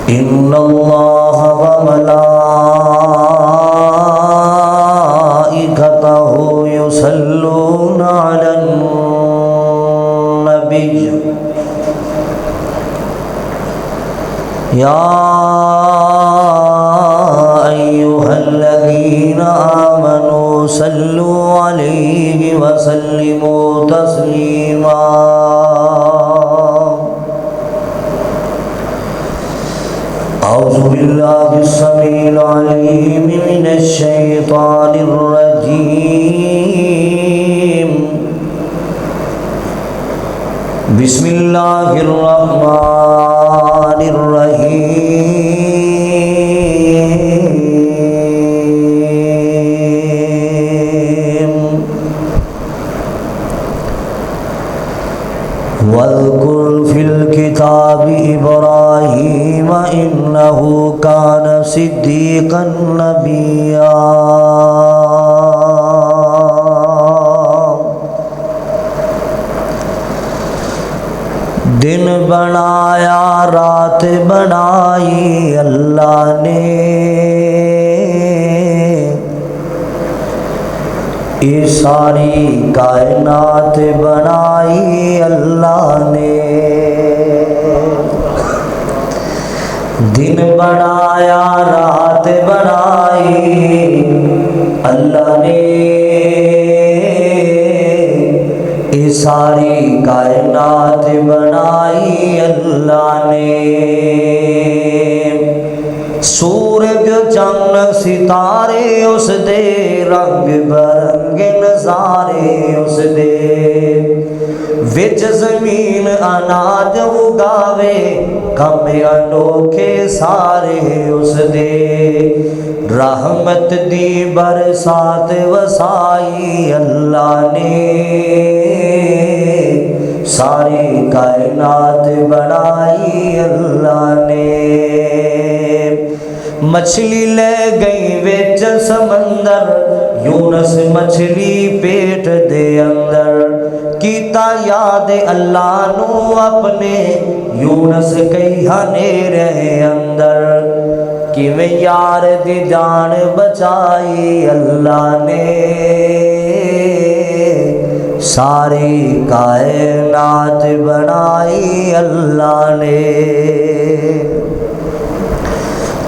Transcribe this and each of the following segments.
إن الله وملائكته يصلون على النبي يا أيها الذين آمنوا صلوا عليه وسلموا تسليما أعوذ بالله السميع العليم من الشيطان الرجيم بسم الله الرحمن الرحيم واذكر في الكتاب إبراهيم إنه كان صديقا نبيا دن بنایا رات بنائی اللہ نے یہ ساری کائنات بنائی اللہ نے دن بنایا رات بنائی اللہ نے یہ ساری کائنات بنائی اللہ نے سورج چند ستارے اس دے رنگ برنگ نظارے اس دے وچ زمین اناج اگاوے کم انوکھے سارے اس دے رحمت دی برسات وسائی اللہ نے ساری کائنات بنائی اللہ نے مچھلی لے گئی وچ سمندر یونس مچھلی پیٹ دے اندر کیتا یاد اللہ نو اپنے یونس کئی ہنیرے اندر کیویں یار دی جان بچائی اللہ نے ساری کائنات بنائی اللہ نے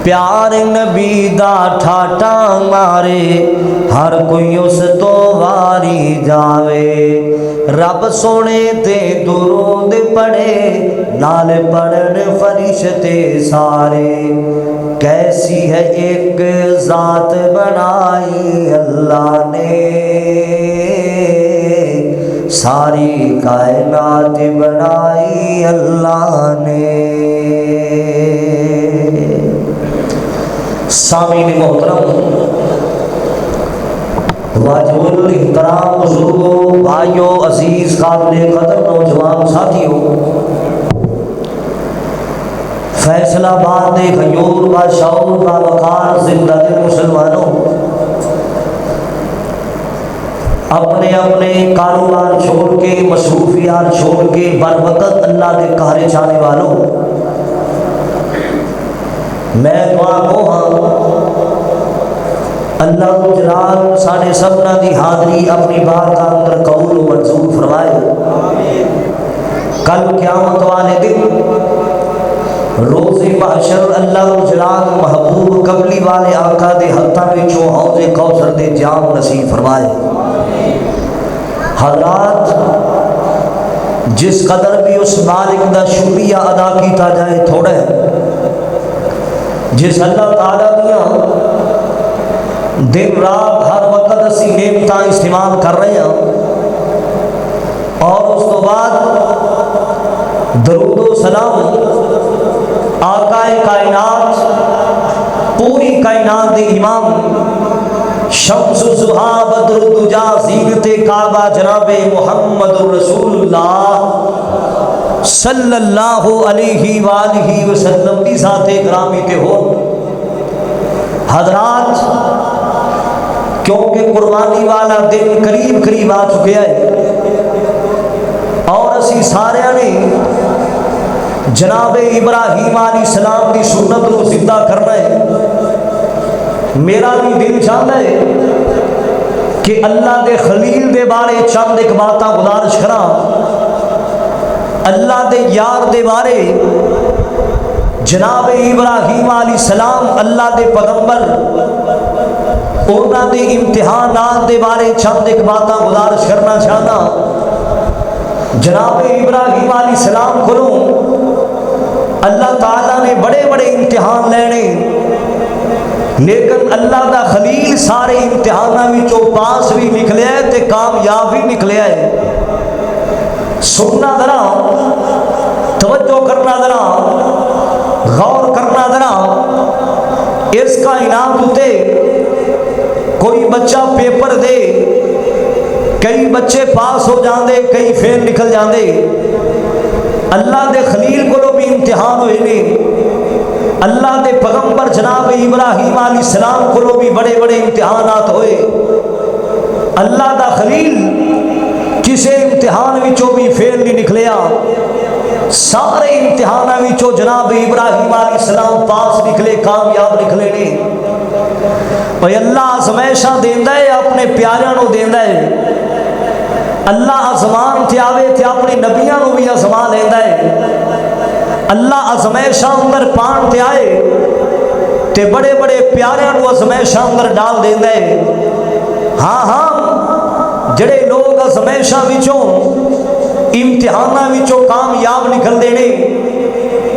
پیار نبی دا ٹھاٹا مارے ہر کوئی اس تو واری جاوے رب سونے تے درود پڑھے نال پڑھن فرشتے سارے کیسی ہے ایک ذات بنائی اللہ نے ساری کائنات بنائی اللہ نے سامعین محترم واجب الاحترام بزرگوں بھائیوں عزیز قابل قدر نوجوان ساتھیوں فیصل آباد غیور کا شعور کا وقار زندہ دل مسلمانوں اپنے اپنے کاروبار چھوڑ کے مصروفیات چھوڑ کے بر وقت اللہ کے قہر چاہنے والوں میں دعا کو ہاں اللہ جلال ساڑھے سبنا دی حاضری اپنی بارگاہ اندر قبول و منظور فرمائے کل قیامت والے دن روز محشر اللہ جلال محبوب قبلی والے آقا دے حتہ وچوں حوض کوثر دے جام نصیب فرمائے حضرات جس قدر بھی اس مالک دا شکریہ ادا کیتا جائے تھوڑا ہے جس اللہ تعالیٰ دیا دن رات ہر وقت اسی نعمتاں استعمال کر رہے ہیں اور اس تو بعد درود و سلام آقا کائنات پوری کائنات دے امام شمس الضحیٰ بدر الدجا زینت کعبہ جناب محمد رسول اللہ صلی اللہ علیہ وآلہ وسلم کی ذات گرامی تے ہو حضرات کیونکہ قربانی والا دن قریب قریب آ چکے ہے اور اسی سارے نے جناب ابراہیم علیہ السلام کی سنت کو زندہ کرنا ہے۔ میرا بھی دل چاہتا ہے کہ اللہ دے خلیل دے بارے چند ایک باتاں گزارش کراں، اللہ دے یار دے بارے جناب ابراہیم علیہ السلام اللہ دے پیغمبر انہاں دے امتحانات دے بارے چند ایک باتاں گزارش کرنا چاہنا۔ جناب ابراہیم علیہ السلام کو اللہ تعالیٰ نے بڑے بڑے امتحان لینے، لیکن اللہ دا خلیل سارے امتحاناں وچوں پاس بھی نکلیا ہے تے کامیاب بھی نکلیا ہے۔ سننا ذرا، توجہ کرنا ذرا، غور کرنا ذرا، اس کائنات ہوتے کوئی بچہ پیپر دے، کئی بچے پاس ہو جاندے، کئی فیل نکل جاندے، اللہ دے خلیل کو بھی امتحان ہوئے نے، اللہ دے پیغمبر جناب ابراہیم علیہ السلام کو بھی بڑے بڑے امتحانات ہوئے۔ اللہ دا خلیل کسے امتحان وچوں بھی فیل نہیں نکلیا، سارے امتحاناں وچوں جناب ابراہیم علیہ السلام پاس نکلے، کامیاب نکلے نے۔ بھئی اللہ آزمائشاں دیندا ہے، اپنے پیاریاں نو دیندا ہے۔ اللہ آزمان تے آوے تے اپنے نبیاں نو بھی آزما لیندا ہے۔ اللہ آزمائشاں اندر پان تے آئے تے بڑے بڑے پیاریاں نو آزمائشاں اندر ڈال دیندا ہے۔ ہاں ہاں، جڑے لوگ آزمائشاں وچوں امتحاناں وچوں کامیاب نکل دے نے،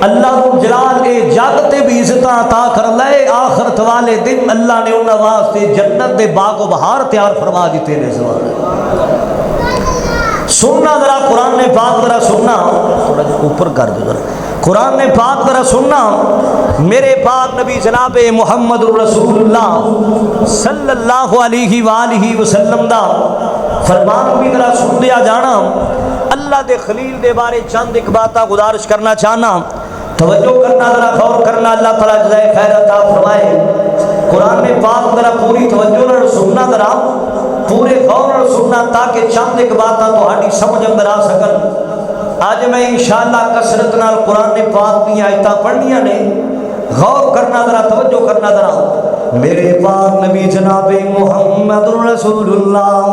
اللہ رب جلال کے جگ تے بھی عزتاں عطا کر لے، آخرت والے دن اللہ نے انہاں واسطے جنت دے باغ و بہار تیار فرما دیتے نے۔ سبحان اللہ۔ سننا ذرا قرآن نے پاک ذرا سننا، تھوڑا جا اوپر کر دو ذرا، قرآن نے پاک ذرا سننا، میرے پاک نبی جناب محمد رسول اللہ صلی اللہ علیہ وآلہ وسلم دا فرمان بھی ذرا سن دیا جانا۔ اللہ دے خلیل دے بارے چند ایک باتاں گزارش کرنا چاہنا، توجہ کرنا ذرا، غور کرنا، اللہ تعالیٰ جزائے خیر عطا فرمائے۔ قرآن نے پاک ذرا پوری توجہ نال سننا، ذرا پورے غور نال سننا تاکہ چند ایک باتاں تہاڈی سمجھ اندر آ سکن۔ آج میں انشاءاللہ کثرت نال قرآن نے پاک دی آیتاں پڑھنیاں نے، غور کرنا ذرا، توجہ کرنا ذرا۔ میرے پاک نبی جناب محمد رسول اللہ،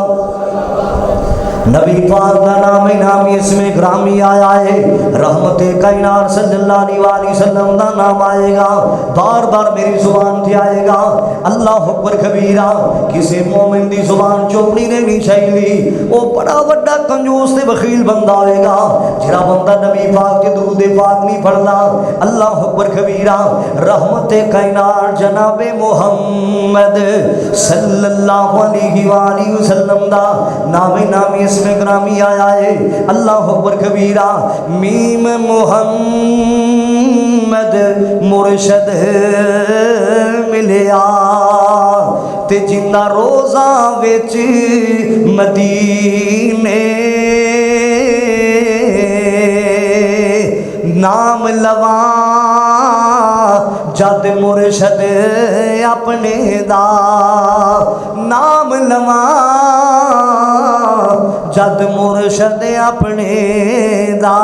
نبی پاک کا نام اس میں گرامی آیا ہے، رحمت کائنات صلی اللہ علیہ وسلم دا نام آئے گا، بار بار میری زبان تھی آئے گا۔ اللہ اکبر کبیرہ، کسی مومن دی زبان چوپڑی نے نہیں چاہیے، وہ بڑا بڑا کنجوس تے بخیل بندہ ہوئے گا جڑا بندہ نبی پاک کے درود پاک نہیں پڑھنا۔ اللہ اکبر کبیرہ، رحمت کائنات جناب محمد صلی اللہ علیہ وسلم دا نام اس میں گرامی آیا ہے۔ اللہ اکبر کبیرہ، میم محمد مرشد ملیا تے جنہ روزہ وچ مدینے نام لواں جد مرشد اپنے دا نام لواں جد مرشد اپنے دا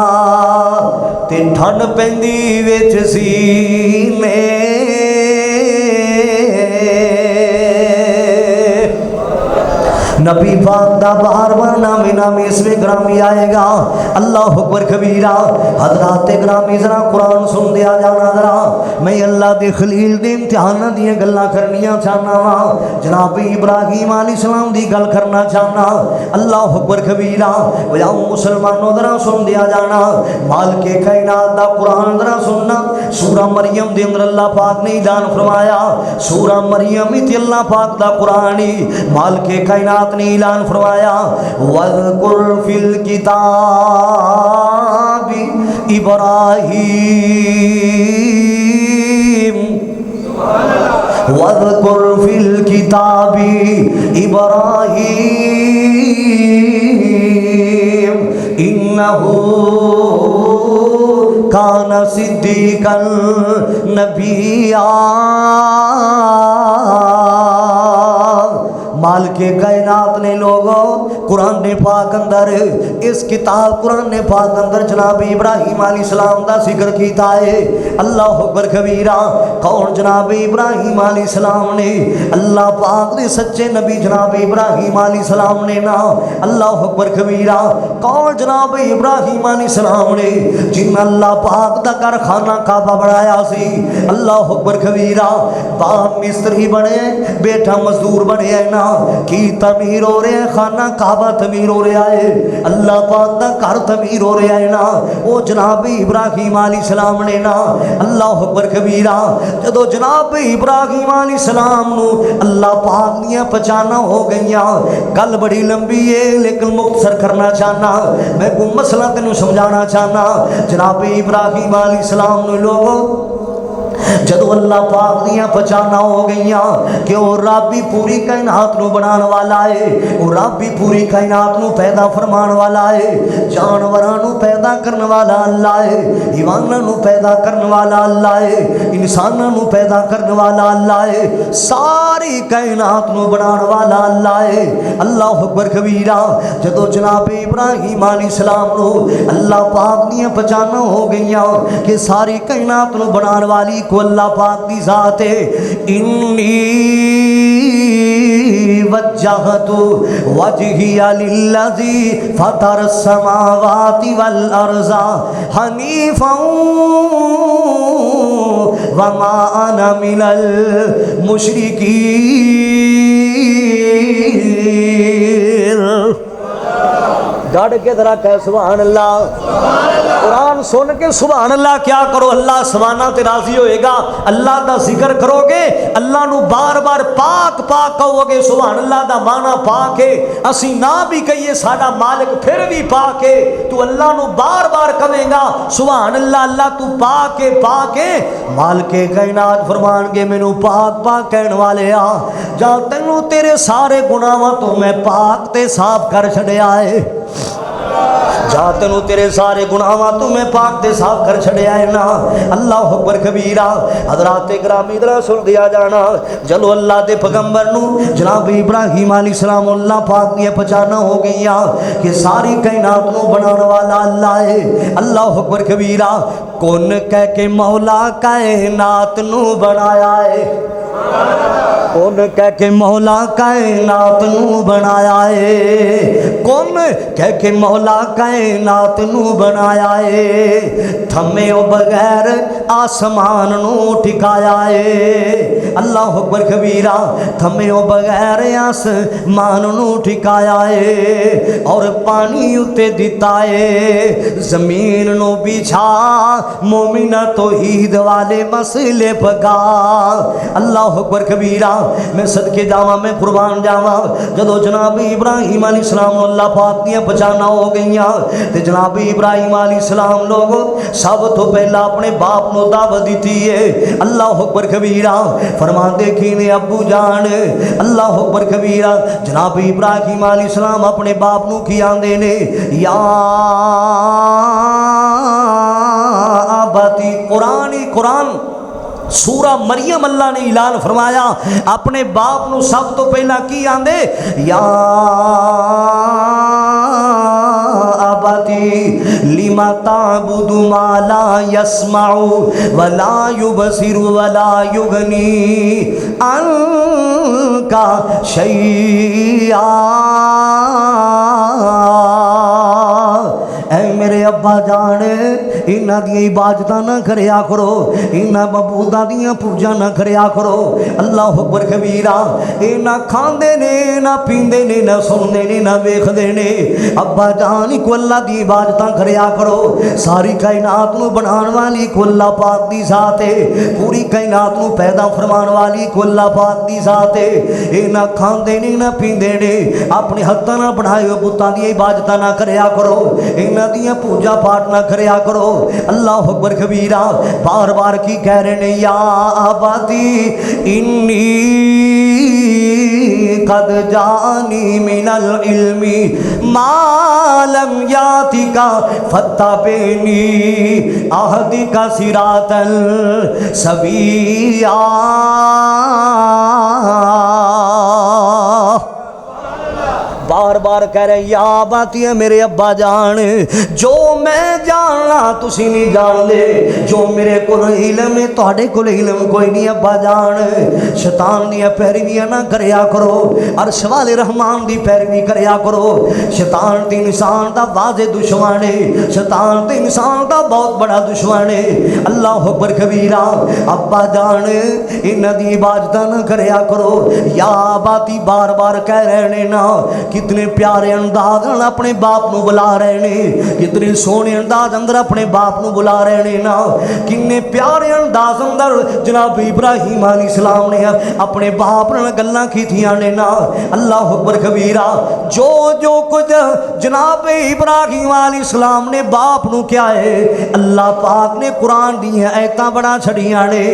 تے ٹھنڈ پیندی وچ سینے نبی پاک دا بار بار نام اس میں گرامی آئے گا۔ اللہ اکبر کبیرہ، حضرات گرامی ذرا قرآن سن دیا جانا ذرا، میں اللہ دے خلیل دے امتحانہ دیا گلاں کرنیاں چاہنا وا، جناب ابراہیم علیہ السلام دی گل کرنا چاہنا۔ اللہ اکبر کبیرہ، ویا مسلمانوں ذرا سن دیا جانا، مالک کائنات دا قرآن ذرا سننا۔ سورہ مریم دے اندر اللہ پاک نے اعلان فرمایا، سورہ مریم تے اللہ پاک دا قرآن مالک کائنات نے اعلان فرمایا، وَاذْكُرْ فِي الْكِتَابِ إِبْرَاهِيمَ وَاذْكُرْ فِي الْكِتَابِ إِبْرَاهِيمَ إِنَّهُ كَانَ صِدِّيقًا نَبِيًّا مالک کائنات نے لوگوں قرآن پاک اندر اس کتاب قرآن پاک اندر جناب ابراہیم علیہ السلام دا ذکر کیتا ہے۔ اللہ اکبر کبیرہ، کون جناب ابراہیم علیہ السلام نے؟ اللہ پاک دے سچے نبی جناب ابراہیم علیہ السلام نے نا۔ اللہ اکبر کبیرہ، کون جناب ابراہیم علیہ السلام نے جن اللہ پاک دا گھر خانہ کعبہ بنایا سی۔ اللہ اکبر کبیرہ، باپ مستری بنے، بیٹا مزدور بنے ہے نا، کی تعمیر ہو رہے ہیں، خانہ کعبہ تعمیر ہو رہا ہے، اللہ پاک دا گھر تعمیر ہو رہا ہے نا۔ وہ جناب ابراہیم علیہ السلام نے نا، اللہ اکبر کبیرہ، جدو جناب ابراہیم علیہ السلام نو اللہ پاک دیاں پہچانا ہو گئیاں۔ گل بڑی لمبی ہے لیکن مختصر کرنا چاہنا، میں کوئی مسئلہ تینوں سمجھانا چاہنا۔ جناب ابراہیم علیہ السلام نے لوگوں جدو اللہ پاک دیاں پہچانا ہو گئیاں کہ وہ رب بھی پوری کائنات نو بنان والا ہے، وہ رب بھی پوری کائنات نو پیدا فرمان والا ہے، جانوراں نو پیدا کرن والا اللہ ہے، حیواناں نو پیدا کرن والا اللہ ہے، انساناں نو پیدا کرن والا اللہ ہے، ساری کائنات نو بنان والا اللہ ہے۔ اللہ اکبر کبیرہ، جدو جناب ابراہیم علیہ السلام نو اللہ پاک دیاں پہچانا ہو گئیاں کہ ساری کائنات نو بنان والی کو اللہ پاک دی ذات ہے۔ انی وجہت وجہی للذی فطر السماوات والارض حنیفا وما انا من المشرکین۔ ڈاڑ کے ذرا کہ سبحان اللہ۔ قرآن سن کے سبحان اللہ کیا کرو، اللہ سبحانہ تے راضی ہوئے گا۔ اللہ دا ذکر کرو گے، اللہ نو بار بار پاک پاک کہو گے۔ سبحان اللہ دا معنی پاک ہے، اسی نہ بھی کہیے ساڈا مالک پھر بھی پاک ہے، تو اللہ نو بار بار کہیں گا سبحان اللہ، اللہ تو پاک ہے پاک ہے۔ مالک کائنات فرمان گے مینوں پاک پاک کہن والے آ، جا تینوں تیرے سارے گناہاں تو میں پاک تے صاف کر چھڑیا ہے، جا تینوں تیرے سارے گناہاں تو میں پاک تے صاف کر چھڑیا ہے نا۔ اللہ اکبر کبیرہ، حضرات گرامی ذرا سن دیا جانا، جلو اللہ دے پیغمبر نو جناب ابراہیم علیہ السلام اللہ پاک نے پہچانا ہو گیا کہ ساری کائنات نو بنانے والا اللہ ہے۔ اللہ اکبر کبیرہ، کون کہہ کے مولا کائنات نو بنایا ہے، کون کہہ کے مولا کائنات نو بنایا ہے، کون کہہ کے مولا کائنات نو بنایا ہے، تھمے او بغیر آسمان نو ٹھکایا ہے۔ اللہ اکبر کبیرہ، تھمے او بغیر آسمان نو ٹھکایا ہے، اور پانی اتے دیتا ہے، زمین نو بچھا مومنہ توحید والے مسئلے پکا۔ اللہ اکبر کبیرہ، میں صدقے جاواں، میں قربان جاواں، جدو جناب ابراہیم علیہ السلام اللہ پاک دیاں پہچانا ہو گئیاں تے جناب ابراہیم علیہ السلام لوگوں سب تو پہلا اپنے باپ نو دعوت دیتی ہے۔ اللہ اکبر کبیرہ، فرماندے کی نے ابو جان، اللہ اکبر کبیرہ، جناب ابراہیم علیہ السلام اپنے باپ نو کی آندے نے یا آباتی۔ قرآن سورہ مریم اللہ نے اعلان فرمایا، اپنے باپ نو سب تو پہلا کی آندے یا آباتی لما تعبد ما لا يسمع ولا يبصر ولا يغني عنك شيئا۔ اے میرے ابا جان، انہاں دی عبادتاں نہ کریا کرو، انہاں معبوداں دیاں پوجا نہ کریا کرو۔ اللہ اکبر کبیرہ، اے نہ کھاندے نے، نہ پیندے نے، نہ سندے نے، نہ ویکھدے نے۔ ابا جان کو اللہ دی عبادتاں کریا کرو، ساری کائنات نو بنان والی کو اللہ پاک دی ذات ہے، پوری کائنات نو پیدا فرمان والی کو اللہ پاک دی ذات ہے۔ اے نہ کھاندے نے، نہ پیندے نے، اپنے ہتھاں نال بنائے ہوئے بتاں دی عبادتاں نہ کریا کرو، انہاں دیاں پوجا پاٹ نہ کریا کرو۔ اللہ اکبر کبیرہ، بار بار کی کہہ رہے نے یا آباتی انی قد جانی من العلم ما لم یاتک فتبعنی اہدک صراطا سویا۔ بار بار کہہ رہے ہیں یا باتی ہے میرے ابا جان، جو میں جاننا تسی نہیں جان دے، جو میرے کو علم ہے تہاڈے کول علم کوئی نہیں ابا جان۔ شیطان دی پیرویاں نہ کریا کرو، عرش والے رحمان دی پیروی کریا کرو۔ شیطان تے انسان دا واضح دشمن ہے، شیطان تے انسان دا بہت بڑا دشمن ہے۔ اللہ اکبر کبیرہ۔ ابا جان انہاں دی عبادت نہ کریا کرو، یا باتی بار بار کہہ رہے نا، کتنے پیارے انداز نال اپنے باپ نو بلا رہے نے، کتنے سونے انداز اندر اپنے باپ نو بلا رہے نے نا، کتنے پیارے انداز اندر جناب ابراہیم علیہ السلام نے اپنے باپ نال گلاں کیتیاں نے نا۔ اللہ اکبر کبیرہ۔ جو کچھ جناب ابراہیم علیہ السلام نے باپ نو کیا ہے، اللہ پاک نے قرآن دی آیتاں بڑا چھڑیاں نے۔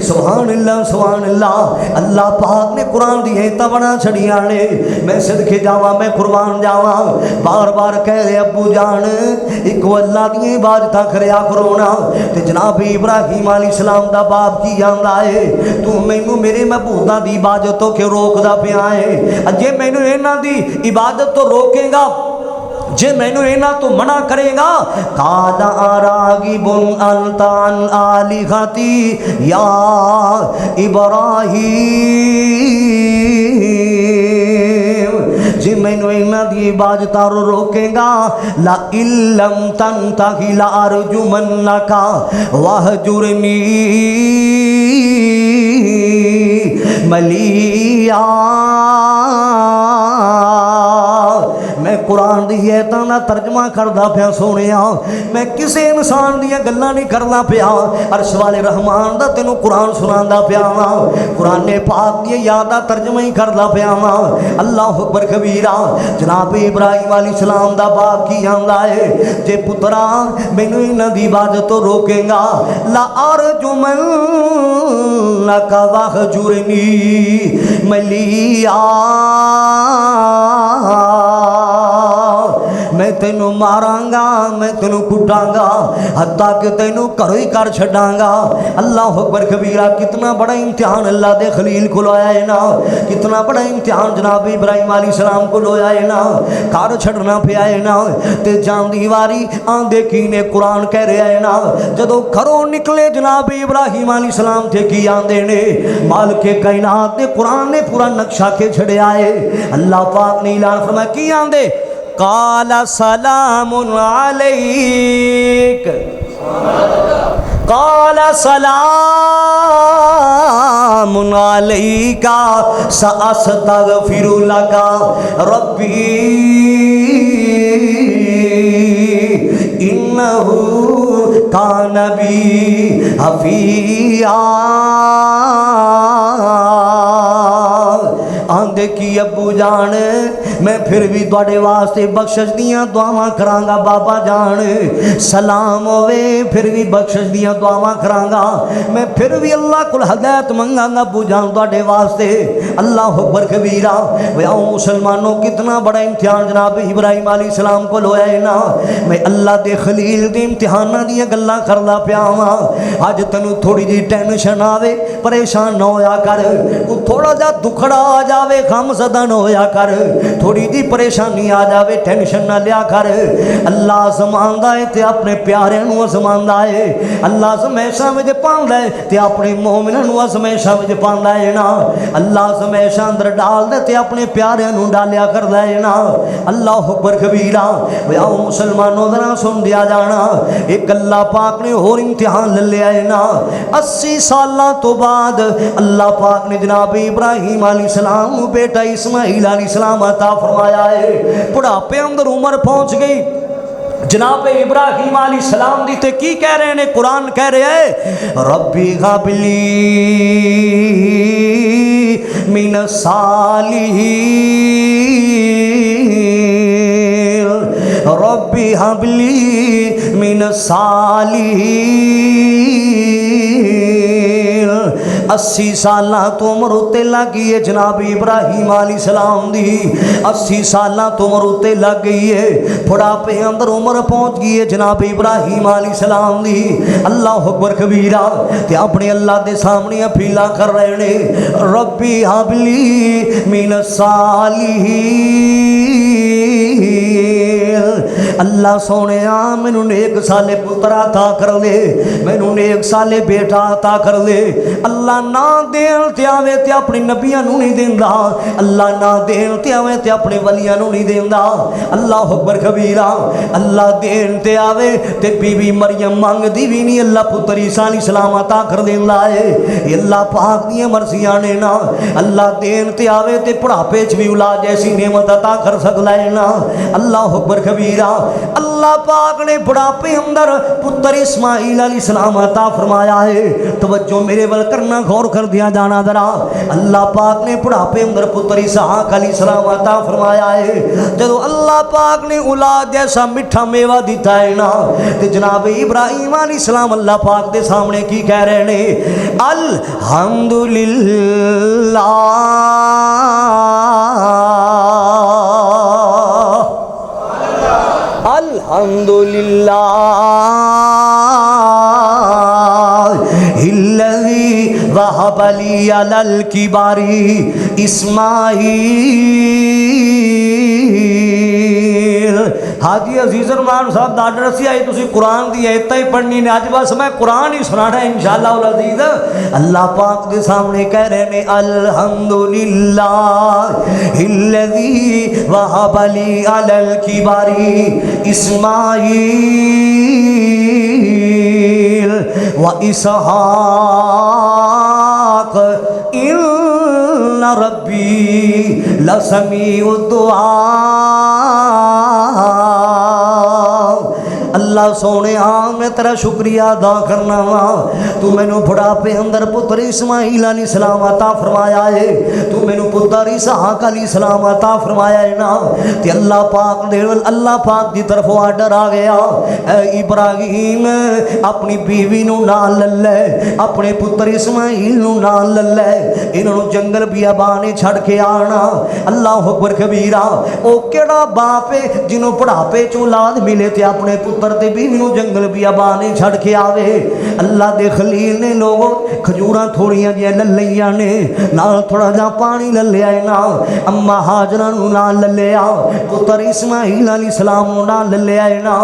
سبحان اللہ سبحان اللہ۔ اللہ پاک نے قرآن دی آیتاں بڑا چھڑیاں نے۔ میں صدقے جاواں، میں قربان جاواں، بار بار کہہ رہے ابو جان ایک اللہ دی عبادت کریا کرو نا۔ تے جناب ابراہیم علیہ السلام دا باپ کی آندا ہے تو مینوں میرے معبوداں دی عبادت تو کہ روکدا پیا ہے، جے مینوں انہاں دی عبادت تو روکے گا، جے مینوں انہاں تو منع کرے گا، قال اراغب انت عن الہتی یا ابراہیم، جے مینوں انہاں دی عبادت روکے گا، لئن لم تنتہی لارجمنک واہجرنی ملیا۔ میں قرآن دی آیتاں دا ترجمہ کردا پیا سونیا، میں کسے انسان دی گلاں نہیں کردا پیا، عرش والے رحمان دا تینوں قرآن سناندا پیا واں، قرآن پاک دی یاد دا ترجمہ ہی کردا پیا واں۔ اللہ اکبر کبیرہ۔ جناب ابراہیم علیہ السلام دا باپ کی آندا ہے جے پترا مینوں انہاں دی عبادت تو روکے گا، لا ارجمن لک واہجرنی ملیا، میں تینوں ماراں گا، میں تینوں کٹاں گا، حتیٰ کہ تینوں گھروں ہی کر چھڈاں گا۔ اللہ اکبر کبیرہ۔ کتنا بڑا امتحان اللہ دے خلیل کو لایا ہے نا، کتنا بڑا امتحان جناب ابراہیم علیہ السلام کو لایا ہے نا، گھر چھڈنا پیا ہے نا، تے جان دی واری آندے کی نے قرآن کہہ رہا ہے نا، جدوں گھروں نکلے جناب ابراہیم علیہ السلام تے کی آندے نے، مالک کائنات نے قرآن نے پورا نقشہ کے چھڑیا ہے۔ اللہ پاک نے اعلان فرمایا کی آندے، قال سلام علیک، قال سلام علیک سأستغفر لک ربی انہ کان بی حفیظا۔ آندے کی ابو جان میں پھر بھی تواڈے واسطے بخشش دیاں دعاواں کراں گا، بابا جان سلام ہوے پھر بھی بخشش دیاں دعاواں کراں گا، میں پھر بھی اللہ کول ہدایت منگاں گا ابو جان تواڈے واسطے۔ اللہ اکبر کبیرہ۔ او مسلمانوں کتنا بڑا امتحان جناب ابراہیم علیہ السلام کو ہویا ہے نا، میں اللہ دے خلیل دے امتحاناں دیاں گلاں کردا پیا واں۔ اج تینوں تھوڑی جی ٹینشن آوے پریشان نہ ہویا کر، کوئی تھوڑا جا دکھڑا آ جاوے غم زدہ نہ ہویا کر، تھوڑی جی پریشانی آ جاوے ٹینشن نہ لیا کر۔ اللہ آزماندا ہے تے اپنے پیارے نو آزماندا ہے، اللہ آزمائشاں وچ پاندا ہے تے اپنے مومناں نو آزمائشاں وچ پاندا ہے نا، اللہ آزمائشاں اندر ڈال دے تے اپنے پیارے نو ڈالیا کردا ہے نا۔ اللہ اکبر کبیرہ۔ او مسلمانوں ذرا سن دیا جانا، ایک اللہ پاک نے اور امتحان لے لیا ہے نا، 80 سالاں تو بعد اللہ پاک نے جناب ابراہیم علیہ السلام بیٹا اسماعیل علیہ السلام عطا فرمایا ہے۔ بڑھاپے اندر عمر پہنچ گئی، جناب ابراہیم علیہ السلام دی تے کی کہہ رہے ہیں، قرآن کہہ رہے ہیں ربی غبلی من الصالحین، ربی حبلی من الصالحین۔ 80 سالاں تو عمر اتے لگ گئی ہے جناب ابراہیم علیہ السلام دی، 80 سالاں تو عمر اتے لگ گئی ہے، بڑھاپے اندر عمر پہنچ گئی ہے جناب ابراہیم علیہ السلام دی۔ اللہ اکبر کبیرہ۔ تے اپنے اللہ دے سامنے اپیلا کر رہے نے، ربی حبلی من الصالحین، اللہ سونے مینوں نیک سالے پتر عطا کر لے، مینوں نیک سالے بیٹا عطا کر لے۔ اللہ نہ دین تے آوے تے اپنے نبیاں نوں نہیں دیندا، اللہ نہ دین تے آوے تے اپنے ولیاں نوں نہیں دیندا۔ اللہ اکبر کبیرہ۔ اللہ دین تے آوے تے بی بی مریم منگدی بھی نہیں، اللہ پتر عیسیٰ علیہ السلام عطا کر دیندا ہے۔ اللہ پاک دی مرضیاں نے نا۔ اللہ دین تے آوے تے بڑھاپے چ بھی اولاد جیسی نعمت عطا کر سکدا ہے نا۔ اللہ اکبر کبیرہ۔ اللہ پاک نے بڑھاپے اندر پتر اسماعیل علیہ السلام عطا فرمایا ہے۔ توجہ میرے ول کرنا، غور کر دیا جانا ذرا۔ اللہ پاک نے بڑھاپے اندر پتر اسحاق علیہ السلام عطا فرمایا ہے۔ جدو اللہ پاک نے اولاد جیسا میٹھا میوہ دیتا ہے نا، تے جناب ابراہیم علیہ السلام اللہ پاک دے سامنے کی کہہ رہے نے؟ الحمدللہ الحمدللہ الذی وہب لی علی الکبر اسماعیل۔ حاجی عزیز الرحمان صاحب دا رسی آئی تسی قرآن دی ایتہ ہی پڑھنی نے، آج بس میں قرآن ہی سنانا ہے انشاءاللہ العزیز۔ اللہ پاک دے سامنے کہہ رہے نے الحمدللہ الذی وہب لی علی الکبر اسماعیل و اسحاق ان ربی لسمیع الدعاء۔ اللہ سونے میں تیرا شکریہ ادا کرنا وا، تو مینوں بڑھاپے اندر پتر اسماعیل علیہ السلام عطا فرمایا ہے، تو مینوں پتر اسحاق علیہ السلام عطا فرمایا ہے نا۔ تے اللہ پاک دے اللہ پاک دی طرف آرڈر آ گیا، اے ابراہیم اپنی بیوی نو نال لے لے، اپنے پتر اسماعیل نو نال لے لے، انہاں نو جنگل بیابانے چھڑ کے آنا۔ اللہ اکبر کبیرہ۔ او کیڑا باپ ہے جنوں بڑھاپے چ اولاد ملے تے اپنے پتر تے بیوی نو جنگل بیابانے چھڑ کے آوے؟ اللہ دے خلیل نے لوگوں کھجوراں تھوڑیاں جیاں لے لیاں نے، نال تھوڑا جا پانی لے لیا ہے نا، اما ہاجرہ نو نال لے لیا، پتر اسماعیل علیہ السلام نو نال لے لیا ہے نا۔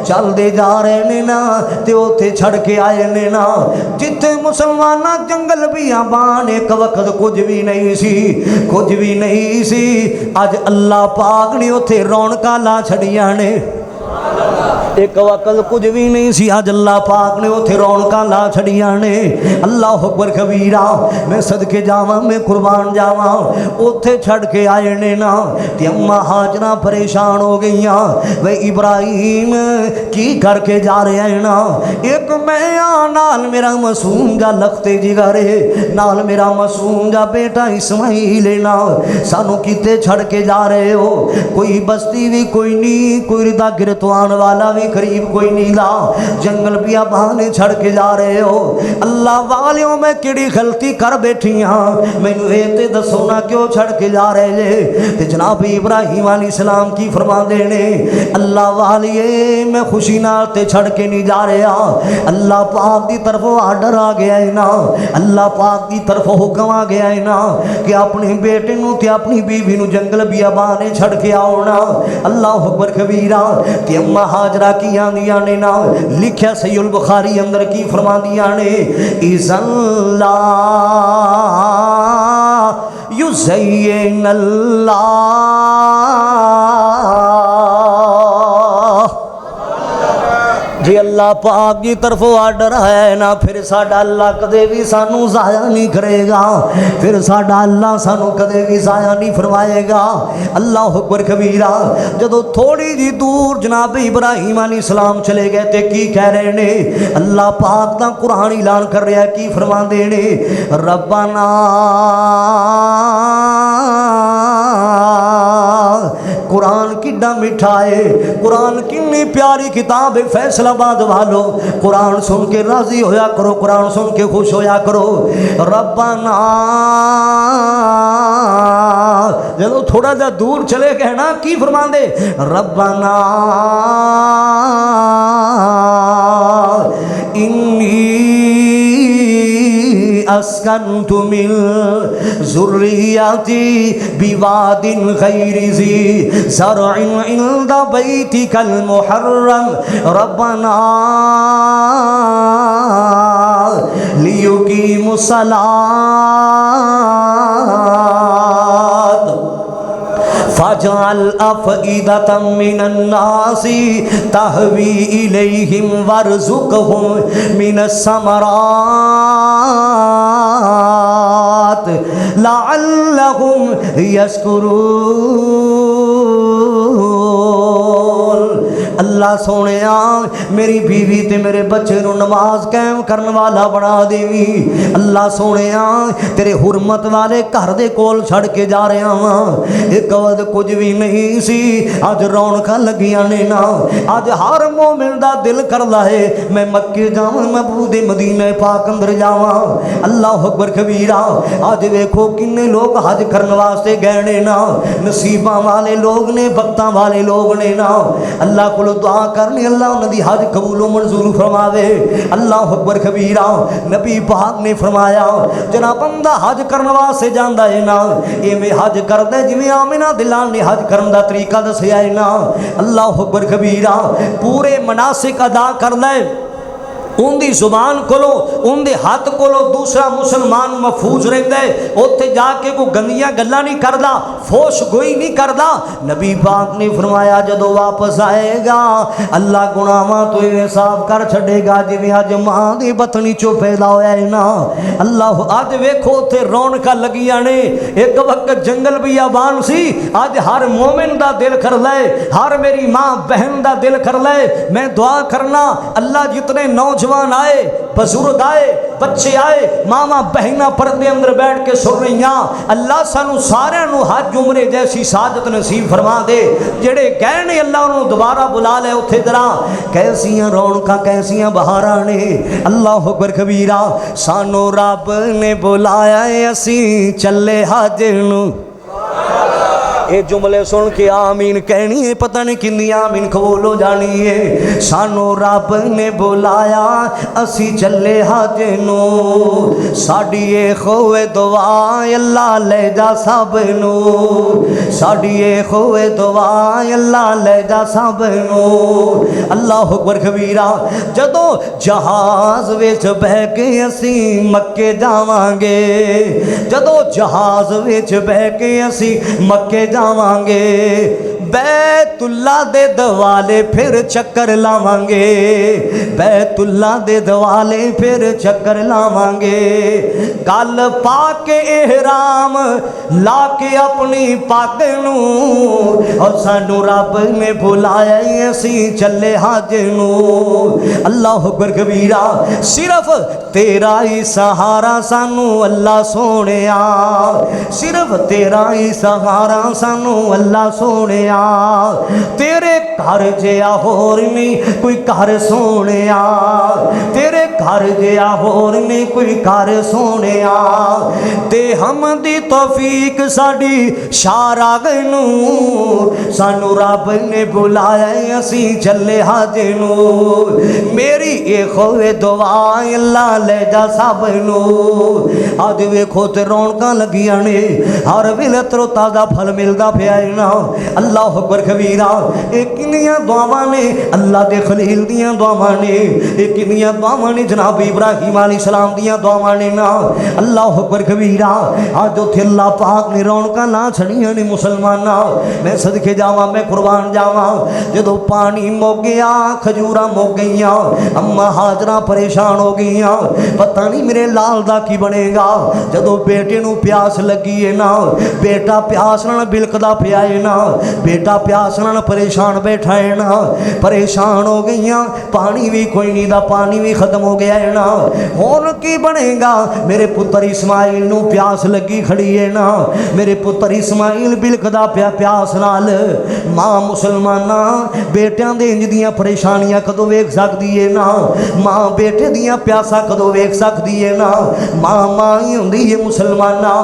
چل دے جا رہے نے نا تے اوتھے چھڑ کے آئے نے نا، جتھے مسلماناں جنگل بیابان ایک وقت کچھ بھی نہیں سی، کچھ بھی نہیں سی، اج اللہ پاک نے اوتھے رونقاں لا چھڑیاں نے۔ ایک وقت کچھ بھی نہیں سی، آج اللہ پاک نے اتھے رونقاں لا چھڑیاں نے۔ اللہ اکبر کبیرہ۔ میں صدقے جاواں، میں قربان جاواں، اتھے چھڑ کے آئے نے نا تے اما ہاجرہ پریشان ہو گئیاں، وے ابراہیم کی کر کے جا رہے ہیں نا؟ ایک میں نال میرا معصوم جا لختے جگرے، نال میرا معصوم جا بیٹا اسماعیل نا، سانو کیتے چھڑ کے جا رہے ہو؟ کوئی بستی بھی کوئی نہیں، کوئی ردا گرتوان والا بھی قریب کوئی نہیں لا، جنگل بیابانے چھڑ کے جا رہے ہو؟ اللہ والیوں میں کیڑی غلطی کر بیٹھی ہاں، مینوں اے تے دسو نا کیوں چھڑ کے جا رہے جے؟ تے جناب ابراہیم علیہ السلام کی فرما دینے؟ اللہ والیے میں خوشی نال تے چھڑ کے نہیں جا رہا، اللہ پاک دی طرف آرڈر آ گیا ہے نا، اللہ پاک دی طرف حکم آ گیا ہے نا کہ اپنے بیٹے نو تے اپنی بیوی نو جنگل بیابانے چھڑ کے آؤ نا۔ اللہ اکبر کبیرہ۔ تے اما ہاجرہ کی آندیاں نے نا، لکھیا صحیح البخاری اندر کی فرما دیاں نے؟ اِذَن لَا يُزَيِّنَ اللَّهُ۔ جی اللہ پاک کی طرف آرڈر ہے نا، پھر ساڈا اللہ کدے بھی سانو ضائع نہیں کرے گا، پھر ساڈا اللہ سانو کدے بھی ضائع نہیں فرمائے گا۔ اللہ اکبر کبیرہ۔ جدو تھوڑی جی دور جناب ابراہیم علیہ السلام چلے گئے تے کی کہہ رہے نے؟ اللہ پاک دا قرآن اعلان کر رہا ہے، کی فرما دے نے؟ ربنا قرآن کڈا میٹھا ہے، قرآن کتنی پیاری کتاب ہے، فیصلہ باد والو قرآن سن کے راضی ہویا کرو، قرآن سن کے خوش ہویا کرو۔ ربنا جب تھوڑا جا دور چلے گئے نا کی فرما دے؟ ربنا انی اسکنت من ذریتی بواد غیر ذی زرع عند بیتک المحرم ربنا لیقیموا الصلاۃ فاجعل افئدة من الناس تهوی الیہم وارزقہم من الثمرات لعلہم یشکرون۔ اللہ سونیا میری بیوی تے میرے بچے نو نماز قائم کرن والا بنا دیوی۔ اللہ سونیا تیرے حرمت والے گھر دے کول چھڑ کے جا رہا ہاں، ایک وقت کچھ بھی نہیں سی، اج رونقاں لگیاں نے نا، اج ہر مومن دا دل کردا ہے میں مکے جاواں، محبوب مدینہ پاک اندر جاواں۔ اللہ اکبر کبیرہ۔ اج ویکھو کنے لوگ حج کرن واسطے گئے نے نا، نصیباں والے لوگ نے، بختاں والے لوگ نے نا۔ اللہ کو دعا کرنی اللہ انہاں دی حج قبول و منظور فرماوے۔ اللہ اکبر کبیرہ۔ نبی پاک نے فرمایا جنا بندہ حج کرن واسطے جاندا ہے نا، ایویں حج کردا ہے جویں آمنہ دلال نے حج کرن دا طریقہ دسیا ہے نا۔ اللہ اکبر کبیرہ۔ پورے مناسک ادا کردا ہے، ان دی زبان کولو ان دے ہاتھ کولو دوسرا مسلمان محفوظ رہندا ہے، اوتھے جا کے کوئی گندیاں گلاں نہیں کردا، فوش گوئی نہیں کردا۔ نبی پاک نے فرمایا جدو واپس آئے گا اللہ گناہاں تو ایویں صاف کر چھڈے گا جویں اج ماں دی بطنی چوں پیدا ہویا ہے نا۔ اللہ اج ویکھو اوتھے رونقاں لگیاں نے، ایک وقت جنگل بیابان سی، اج ہر مومن دا دل کردا ہے، ہر میری ماں بہن دا دل کردا ہے میں دعا کرنا اللہ جتنے نوجوان آئے، بزرگ آئے، بچے آئے، ماما بہنہ پردے اندر بیٹھ کے سن رہیاں، اللہ سانو سارے نو حج عمرے جیسی سعادت نصیب فرما دے۔ جڑے گئے نے اللہ انہوں دوبارہ بلا لے اتھے درا، کیسیاں رونقاں کیسیاں بہاراں نے۔ اللہ اکبر کبیرہ۔ سانو رب نے بلایا اسی چلے حج نو۔ اے جملے سن کے آمین کہنی ہے، پتہ نہیں کنی آمین قبول ہو جانی ہے۔ سانو رب نے بلایا اسی چلے حج نو، ساڈی اے خوے دعا اللہ لے جا سب نو، ساڈی اے خوے دعا اللہ لے جا سب نو۔ اللہ اکبر کبیرہ۔ جدو جہاز وچ بہ کے اسی مکے جاواں گے، جدو جہاز وچ بہ کے اسی مکے جاواں گے، بیت اللہ دے دوالے پھر چکر لاواں گے، بیت اللہ دے دوالے پھر چکر لاواں گے، گل پا کے احرام لا کے اپنی پاگ نو، اور سانو رب نے بلایا اسی چلے حج نو۔ اللہ اکبر کبیرہ۔ صرف تیرا ہی سہارا سانو اللہ سونیا، صرف تیرا ہی سہارا سانو اللہ سونیا، تیرے گھر جیا ہور نہیں کوئی گھر سونیا، تیرے گھر جیا ہور نہیں کوئی گھر سونیا، تے ہم دی توفیق ساڈی شاراغ نو، سانو رب نے بلایا اسی چلے حج نو، میری اے خوے دعا اللہ لے جا سب نو۔ اج ویکھو تے رونقاں لگیاں نے، ہر ویلے ترو تازہ پھل ملدا پیا ہے نا۔ اللہ اکبر کبیرہ۔ اے کنیاں دعاواں نے اللہ دے خلیل دیاں دعاواں نے، اے کنیاں دعاواں نے جناب ابراہیم علیہ السلام دیاں دعاواں نے نا۔ اللہ اکبر کبیرہ۔ اج اوتھے اللہ پاک نے رونقاں لا چھڑیاں نے مسلماناں، میں صدقے جاواں میں قربان جاواں، جدوں پانی مک گیا کھجوراں مک گئیاں، اما ہاجرہ پریشان ہو گئیاں، پتہ نہیں میرے لال دا کی بنے گا۔ جدوں بیٹے نو پیاس لگی ہے نا، بیٹا پیاس نال بلکدا پیا ہے نا، بیٹا پیاس نال پریشان بیٹھا ہے نا، پریشان ہو گئیاں، پانی بھی کوئی نہیں دا، پانی بھی ختم ہو گیا ہے نا، ہن کی بنے گا؟ میرے پتر اسماعیل نو پیاس لگی کھڑی ہے نا، میرے پتر اسماعیل بلکدا پیا پیاس نال۔ ماں مسلماناں بیٹیاں دے انج دیاں پریشانیاں کدوں ویکھ سکدی ہے نا، ماں بیٹے دیاں پیاساں کدوں ویکھ سکدی ہے نا، ماں ماں ہی ہوندی ہے مسلماناں۔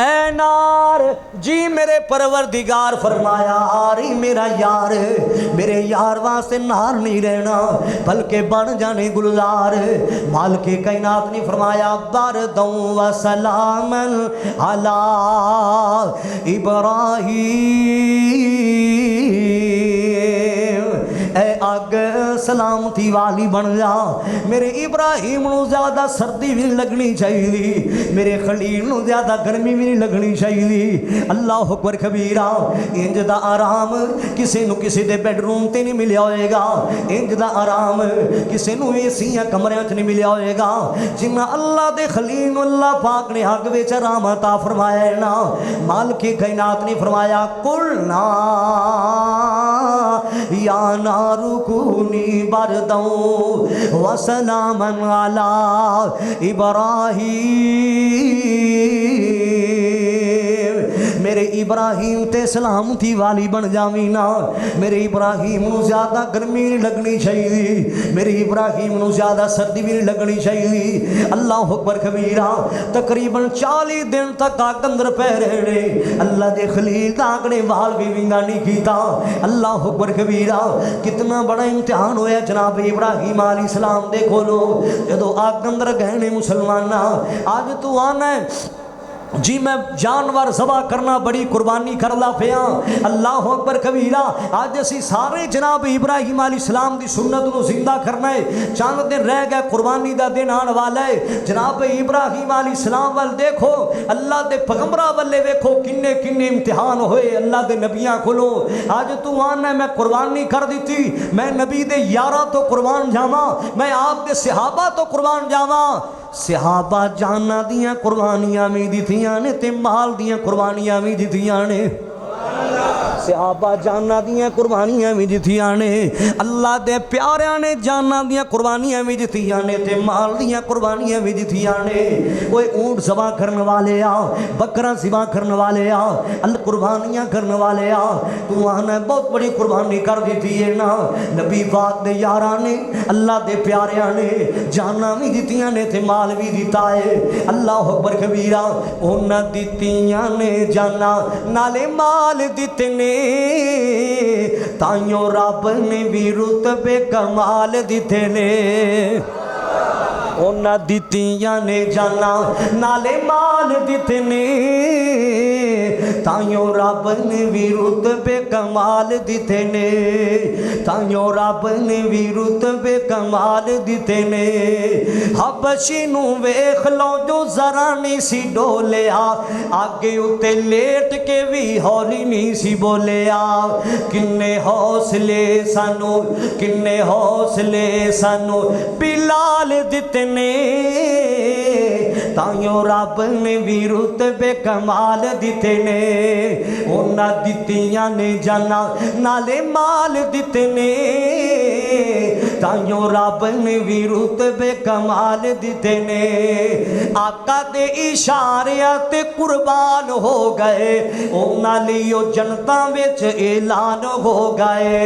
اے نار جی میرے پروردگار فرمایا آری میرا یار، میرے یار واسطے نار نہیں رہنا بلکہ بن جانے گلزار۔ مالک کائنات نے فرمایا بردوں و سلاما علی ابراہیم، اے اگ سلامتی والی بن جا، میرے ابراہیم نو زیادہ سردی بھی نہیں لگنی چاہیے، میرے خلیل نو زیادہ گرمی بھی نہیں لگنی چاہیے۔ اللہ اکبر کبیرہ، انج دا آرام کسی نو کسی دے بیڈ روم تے نہیں ملیا ہوئے گا، انج دا آرام کسی نو ایسیاں کمرے وچ نہیں ملیا ہوئے گا جنہ اللہ دے خلیل نو اللہ پاک نے حق وچ آرام عطا فرمایا ہے نا۔ مالک کائنات نے فرمایا قلنا یا نار کونی بردوں وسلاما علی ابراہیم، میرے ابراہیم تے سلامتی والی بن جاویں نا، میرے ابراہیم نو زیادہ گرمی نہیں لگنی چاہیے، میرے ابراہیم نو زیادہ سردی بھی نہیں لگنی چاہیے۔ اللہ اکبر کبیرہ، تقریباً 40 دن تک آگ اندر پہ رہنے، اللہ دے خلیل دا آگنے وال بھی ونگا نہیں کیتا۔ اللہ اکبر کبیرہ، کتنا بڑا امتحان ہویا جناب ابراہیم علیہ السلام دے کھولو، جدو آگ اندر گہنے مسلمانہ آج تو آنا ہے جی میں جانور ذبح کرنا بڑی قربانی کرلا پیا۔ اللہ اکبر کبیرہ، آج اسی سارے جناب ابراہیم علیہ السلام دی سنت نو زندہ کرنا ہے، چند دن رہ گئے قربانی دا دن آن والا ہے۔ جناب ابراہیم علیہ السلام وال دیکھو، اللہ دے پیغمبراں والے ویکھو کنے کنے امتحان ہوئے اللہ دے نبیاں کولو۔ آج تو آنا میں قربانی کر دیتی، میں نبی دے یاراں تو قربان جاواں، میں آپ دے صحابہ تو قربان جاواں۔ صحابہ جانا دیاں قربانیاں بھی دتیاں نے تے مال دیاں قربانیاں بھی دتیاں نے، صحابہ جانا دیاں قربانیاں بھی دتیاں نے، اللہ دے پیاریاں نے جانا دیاں قربانیاں بھی دتیاں نے تے مال دیاں قربانیاں بھی دتیاں نے۔ وہ اونٹ ذبح کرنے والے آ، بکرا ذبح کرنے والے آ، قربانیاں کرنے والے آ، تو آنا بہت بڑی قربانی کر دیتی ہے نا۔ نبی پاک دے یاراں نے، اللہ دے پیاریاں نے جانا بھی دتیاں نے تے مال بھی دیتا ہے۔ اللہ اکبر کبیرہ، انہاں دتیاں نے جانا نالے مال دیتے نے، تائیوں رب نے بھی رتبے کمال دیتے نے۔ انہاں دتیاں نے جانا نالے مال دیتے نے، تائیوں رب نے بھی رتبے کمال دیتے نے، تائیوں رب نے بھی رتبے کمال دیتے نے۔ حبشی نو ویکھ لو جو ذرا نہیں سی ڈولیا، آگے اتے لیٹ کے بھی ہولی نہیں سی بولیا۔ کنے حوصلے سانو، کنے حوصلے سانو بلال دیتے نے، تائیوں رب نے بھی رتبے کمال دیتے نے۔ انہاں دتیاں نے جانا نالے مال دیتے نے، تائیوں رب نے بھی رتبے کمال دیتے نے۔ آقا دے اشاریات قربان ہو گئے، انہاں لیو جنتاں وچ اعلان ہو گئے۔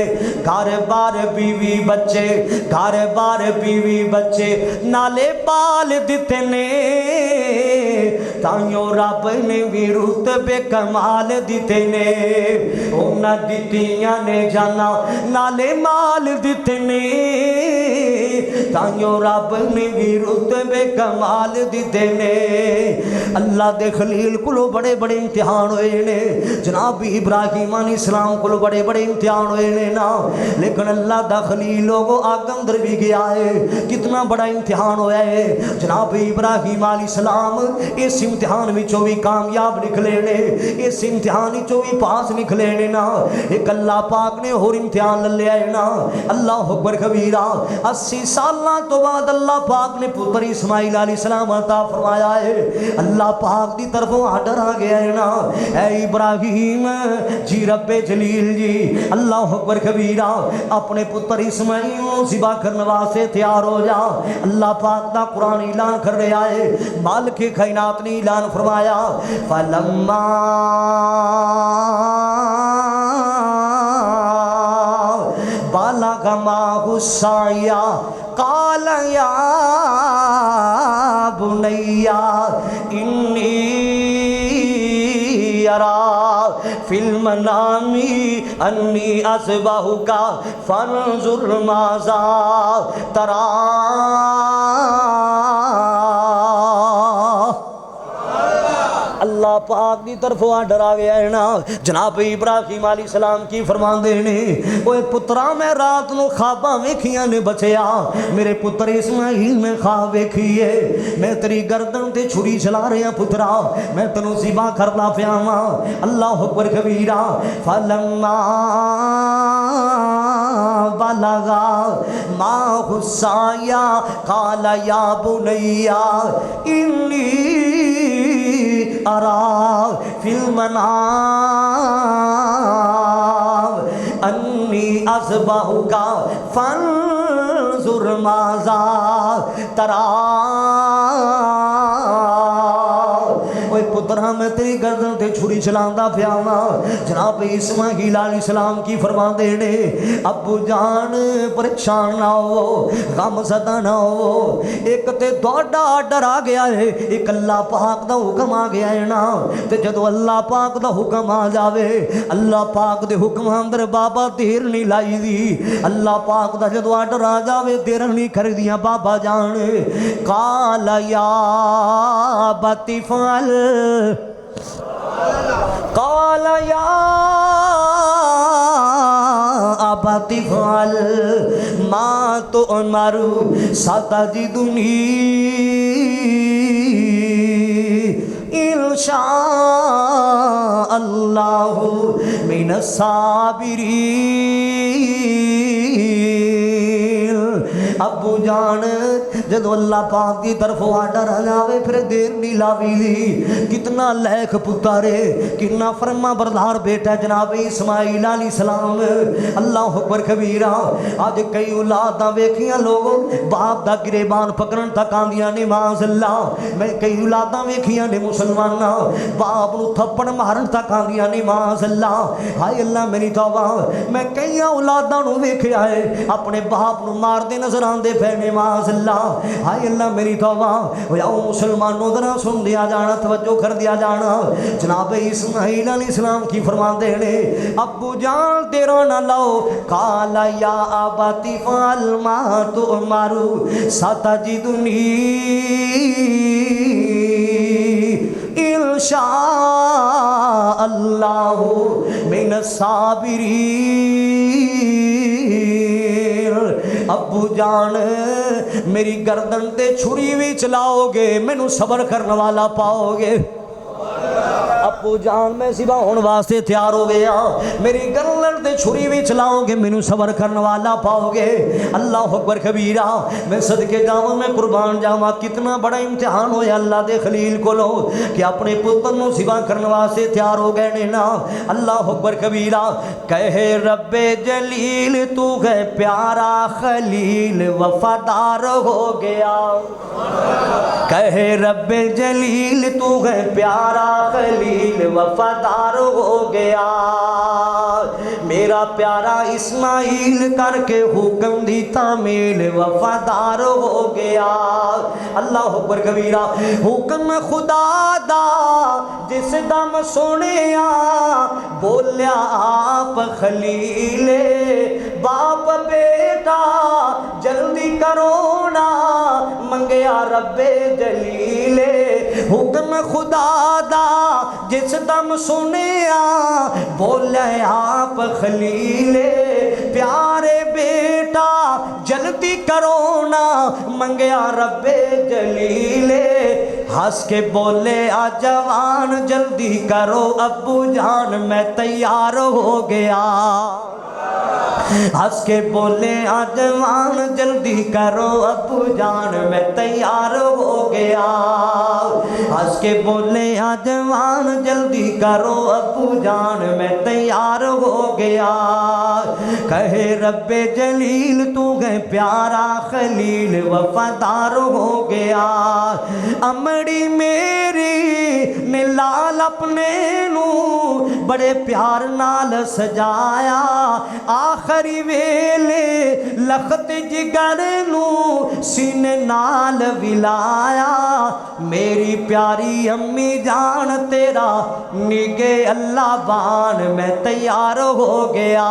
گھر بار بیوی بچے، گھر بار بیوی بچے نالے پال دیتے نے، تائیوں رب نے بھی رتبے کمال دیتے نے۔ انہاں دتیاں نے جانا نالے مال دیتے نے، تائیوں رب نے بھی رتبے کمال دیتے نے۔ اللہ دے خلیل کلو بڑے بڑے امتحان ہوئے نے، جناب ابراہیم علیہ السلام کلو بڑے بڑے امتحان ہوئے نے نا، لیکن اللہ دا خلیل لوگوں آگ اندر بھی گیا ہے، کتنا بڑا امتحان ہویا ہے۔ جناب ابراہیم علیہ السلام اس امتحان وچوں بھی کامیاب نکلے نے، اس امتحان وچوں بھی پاس نکلے نے نا۔ ایک اللہ پاک نے اور امتحان لیا ہے نا۔ اللہ اکبر کبیرہ، 80 سالاں تو بعد اللہ پاک نے پتر اسماعیل علیہ السلام عطا فرمایا ہے۔ اللہ پاک دی طرفوں آڈر آ گیا ہے نا، اے ابراہیم جی رب جلیل جی، اللہ اکبر کبیرہ، اپنے پتر اسماعیل کو ذبح کرنے واسطے تیار ہو جا۔ اللہ پاک دا قرآن اعلان کر رہا ہے، مالک کائنات نے اعلان فرمایا فَلَمَّا بَلَغَ مَعَهُ السَّعْيَ قَالَ يَا بُنَيَّ إِنِّي ارا فی المنام انی اذبحک فانظر ماذا ترا۔ اللہ پاک دی طرف آرڈر آ گیا ہے نا۔ جناب ابراہیم علیہ السلام کی فرماندے نے اوے پترا میں رات نو خواباں ویکھیاں نے بچیا، میرے پتر اسماعیل میں خواب ویکھیے میں تیری گردن تے چھری چلا رہا پترا، میں تینوں ذبح کردا پیا واں۔ اللہ اکبر کبیرہ۔ فلما بلغا معه السعي قال یا بنی انی ارا فی المنام انی اذبحک فانظر ماذا ترا۔ اوے پترا میں تیری گردن تے چھری چلاندا پیا واں۔ جناب اسماعیل علیہ السلام کی فرماندے نے ابو جان پریشان نہ ہو، غم زدہ نہ ہو، ایک تے تہاڈا آرڈر آ گیا ہے، ایک اللہ پاک دا حکم آ گیا ہے نا۔ تے جدو اللہ پاک دا حکم آ جاوے، اللہ پاک دے حکم اندر بابا دیر نہیں لائی دی، اللہ پاک دا جدو آرڈر آ جاوے دیر نہیں کر دیا بابا جان۔ قال یا ابت فعل، قال یا ابت فعل ما تؤمر ستجدنی ان شاء اللہ من الصابرین۔ ابو جان جدو اللہ پاک کی طرف آرڈر آ جاوے پھر دیر نہیں لاوی دی۔ کتنا لیک پتارے، کتنا فرما بردار بیٹا جناب اسماعیل علیہ السلام۔ اللہ اکبر کبیرہ۔ آج کئی اولاداں ویکھیاں لوگوں باپ دا گریبان پکڑن تک آندیاں نے معاذ اللہ۔ میں کئی اولاداں ویکھیاں نے مسلماناں باپ نو تھپڑ مارن تک آندیاں نے معاذ اللہ۔ ہائے اللہ میری توبہ، میں کئی اولاداں نو ویکھیا ہے اپنے باپ نو مار دے نظر آندے پہنے معاذ اللہ۔ ہائے اللہ میری توبہ۔ یا مسلمانوں ذرا سن دیا جانا، توجہ کر دیا جانا۔ جناب اسماعیل علیہ السلام کی فرماندے نے ابو جان تیرا نہ لو۔ قال یا ابت فعل ما تؤمر ستجدنی ان شاء اللہ من الصابرین۔ ابو جان میری گردن تے چھری بھی چلاؤ گے مینوں صبر کرنے والا پاؤ گے۔ ابو جان میں ذبح ہونے واسطے تیار ہو گیا، میری گردن تے چھری بھی چلاؤ گے مینوں صبر کرنے والا پاؤ گے۔ اللہ اکبر کبیرہ۔ میں صدقے جاواں، میں قربان جاواں، کتنا بڑا امتحان ہویا اللہ دے خلیل کولو کہ اپنے پتر نو ذبح کرنے واسطے تیار ہو گئے نے نا۔ اللہ اکبر کبیرہ۔ کہے رب جلیل تو ہے پیارا خلیل وفادار ہو گیا، کہے رب جلیل تو ہے پیارا خلیل وفادار ہو گیا، میرا پیارا اسماعیل کر کے حکم دی تعمیل وفادار ہو گیا۔ اللہ اکبر کبیرہ۔ حکم خدا دا جس دم سنیا بولیا آپ خلیل، باپ بیٹا جلدی کرو نا منگیا رب جلیل۔ حکم خدا دا جس دم سنیا بولے آپ خلیل، پیارے بیٹا جلدی کرو نا منگیا رب جلیل۔ ہنس کے بولے آ جوان جلدی کرو ابو جان میں تیار ہو گیا، ہنس کے بولے آ جوان جلدی کرو ابو جان میں تیار ہو گیا، ہنس کے بولے آ جوان جلدی کرو ابو جان میں تیار ہو گیا، کہے رب جلیل تو ہے پیارا خلیل وفادار ہو گیا، امڑی میری نے لال اپنے نو بڑے پیار نال سجایا، آخر ਆਖਰੀ ਵੇਲੇ ਲਖਤ ਜਿਗਰ ਨੂੰ ਸੀਨੇ ਨਾਲ ਵਿਲਾਇਆ ਮੇਰੀ ਪਿਆਰੀ ਅੰਮੀ ਜਾਨ ਤੇਰਾ ਨਿਗੇ ਅੱਲਾ ਬਾਨ ਮੈਂ ਤਿਆਰ ਹੋ ਗਿਆ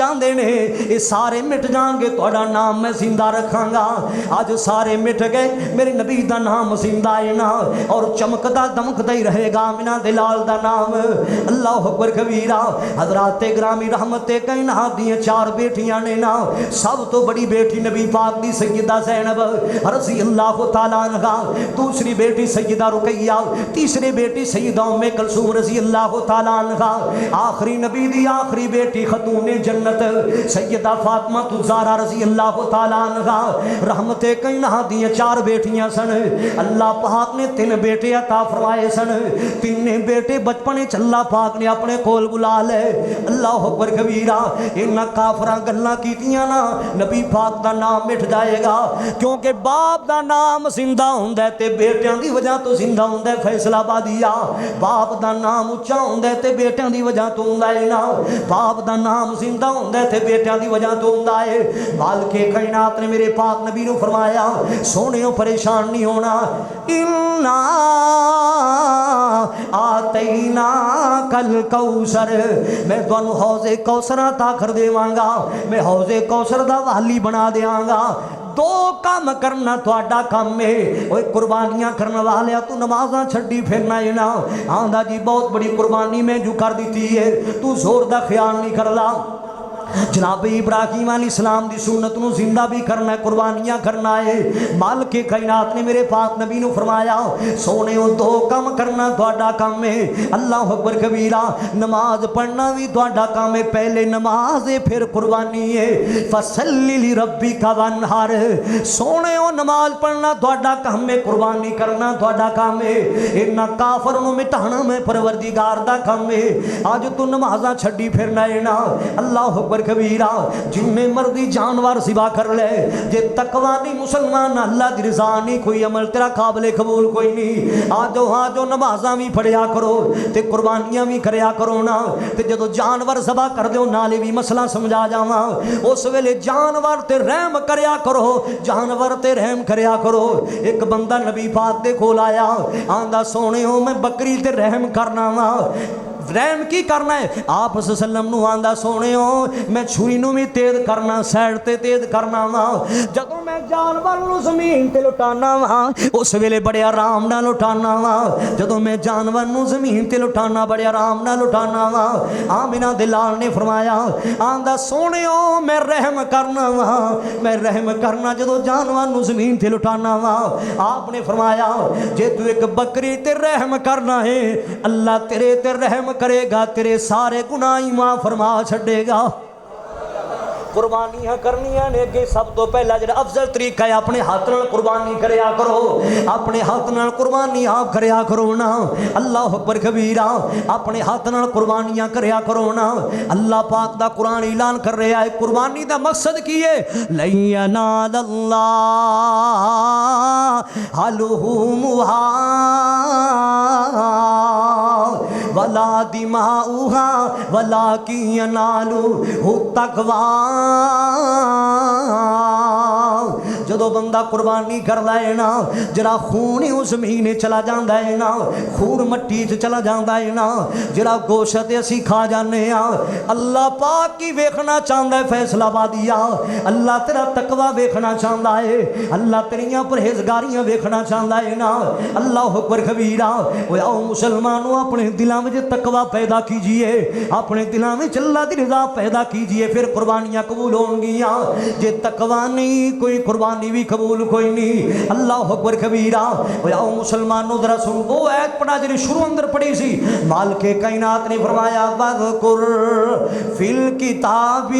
چاہتے ہیں یہ سارے مٹ جان گے تہاڈا نام میں زندہ رکھاں گا. اج سارے مٹ گئے میرے نبی دا نام زندہ ہے نا اور چمکدا دمکدا ہی رہے گا آمنہ دے لال دا نام. اللہ اکبر کبیرہ. حضرات گرامی رحمت کائنات دی 4 بیٹیاں نے نا سب تو بڑی بیٹی نبی پاک دی سیدہ زینب رضی اللہ تعالیٰ عنہا, دوسری بیٹی سیدہ رقیہ, تیسری بیٹی سیدہ ام کلثوم رضی اللہ تعالیٰ عنہا, آخری نبی دی آخری بیٹی خاتون جنت سیدہ فاطمہ الزہرا رضی اللہ تعالیٰ عنہا. رحمت کائنات دی 4 بیٹیاں سن. اللہ پاک نے 3 بیٹے عطا فرمائے سن. 3 بیٹے بچپنے چ اللہ پاک نے اپنے کول بلا لے. اللہ اکبر کبیرہ. انہاں کافراں گلاں کیتیاں نا نبی پاک دا نام مٹ جائے گا کیونکہ باپ دا نام زندہ ہوندا ہے تے بیٹیاں دی وجہ تو زندہ ہوندا ہے. فیصلہ آبادیہ باپ دا نام اونچا ہوندا ہے تے بیٹیاں دی وجہ تو ہوندا ہے نا. باپ دا نام زندہ ہوندا ہے تے بیٹیاں دی وجہ تو ہوندا ہے. مالک کائنات نے میرے پاک نبی نو فرمایا سونےو پریشان نہیں ہونا. انا آتینا کل کوثر, میں تانوں حوض کوثر عطا کر دیواں گا, میں حوض کوثر دا والی بنا دیاں گا. 2 کام کرنا تہاڈا کام ہے. اوے قربانیاں کرن والیا تو نمازاں چھڈی پھرنا ہے نا. آندا جی بہت بڑی قربانی میں جو کر دیتی ہے تو زور دا خیال نہیں کردا. جناب ابراہیم علیہ السلام دی سنت نو زندہ بھی کرنا ہے, قربانیاں کرنا ہے. مالک کائنات نے میرے پاک نبی نو فرمایا سونےو 2 کام کرنا تہاڈا کام ہے. اللہ اکبر کبیرہ. نماز پڑھنا بھی تہاڈا کام ہے. پہلے نماز ہے پھر قربانی ہے. فصلی لربک وانحر, سونےو نماز پڑھنا تہاڈا کام ہے, قربانی کرنا تہاڈا کام ہے. انہاں کافر نو مٹانا میں پروردگار دا کام ہے. اج تو نمازاں چھڈی پھرنا ہے نا. اللہ اکبر کبیرہ. جن میں مرضی جانور ذبح کر لے جے تقوی نہیں مسلمان اللہ دی رضا نہیں کوئی عمل تیرا قابل قبول کوئی نہیں. آجو نمازاں بھی پڑھیا کرو تے قربانیاں بھی کریا کرو نا. تے جدو جانور ذبح کر دیو نالے بھی مسئلہ سمجھا جاواں اس ویلے جانور تے رحم کریا کرو, جانور تے رحم کریا کرو. ایک بندہ نبی پاک دے کول آیا آندا سونےو میں بکری تے رحم کرنا وا. رحم کی کرنا ہے؟ آپ صلی اللہ علیہ وسلم نو آندا سونےو میں چھری نو بھی تیز کرنا سائڈ تے تیز کرنا وا. جدوں میں جانور نو زمین تے لٹانا وا اس ویلے بڑے آرام نال لٹانا وا. جدوں میں جانور نو زمین تے لٹانا بڑے آرام نال لٹانا وا. آمنہ دے لال نے فرمایا آندا سونےو میں رحم کرنا وا, میں رحم کرنا جدوں جانور نو زمین تے لٹانا وا. آپ نے فرمایا جے تو ایک بکری تے رحم کرنا ہے اللہ تیرے تے رحم کرے گا, تیرے سارے گناہ معاف فرما چھڑے گا. قربانیاں کرنیاں نے کہ سب تو پہلا جڑا افضل طریقہ ہے اپنے ہاتھ نال قربانی کریا کرو. اپنے ہاتھ نال قربانی آپ کریا کرو نا. اللہ اکبر کبیرہ. اپنے ہاتھ نال قربانیاں کریا کرو نا. اللہ پاک دا قرآن اعلان کر رہا ہے قربانی دا مقصد کی ہے لن ینال اللہ لحومھا ولا دماؤھا ولکن ینالہ التقوی. جدو بندہ قربانی کردا ہے نا جڑا خون اس زمین چلا جاندا ہے نا, خون مٹی چلا جاندا ہے نا, جڑا گوشت اسی کھا جانے ہاں. اللہ پاک کی ویکھنا چاہندا ہے فیصلہ آبادیہ. اللہ تیرا تقوی ویکھنا چاہندا ہے, اللہ تیریاں پرہیزگاریاں ویکھنا چاہندا ہے نا. اللہ اکبر کبیرہ. اوے آؤ مسلمانوں اپنے دلاں وچ تقوی پیدا کیجئے, اپنے دلاں وچ اللہ دی رضا پیدا کیجئے, پھر قربانیاں قبول ہون گیاں. جے تقوی نہیں کوئی قربانی بھی قبول کوئی نہیں. اللہ اکبر کبیرہ. اوے آؤ مسلمانوں ذرا سن وہ ایت پڑھا جڑی شروع اندر پڑھی سی. مالک کائنات نے فرمایا وذکر فی الکتاب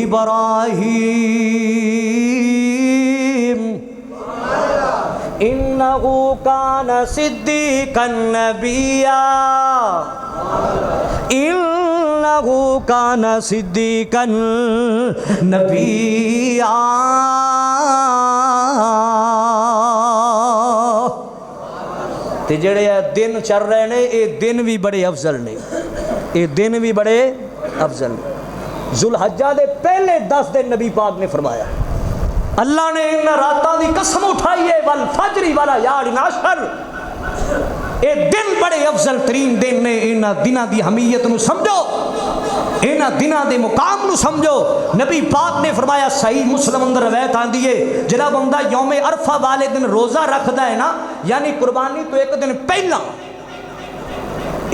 ابراہیم انہو کان صدیقا نبیا انہو کان صدیقا نبیا. تے جڑے دن چل رہے نے اے دن بھی بڑے افضل نے, اے دن بھی بڑے افضل نے. ذوالحجہ دے پہلے 10 دن نبی پاک نے فرمایا اللہ نے ان راتاں دی قسم اٹھائی ہے والفجر ولیال عشر. اے دن بڑے افضل ترین دن نے. ان دنوں دی اہمیت نو سمجھو. انہاں دنوں دے مقام نو سمجھو. نبی پاک نے فرمایا صحیح مسلم اندر روایت آندی ہے جڑا بندہ یوم عرفہ والے دن روزہ رکھدا ہے نا یعنی قربانی تو ایک دن پہلا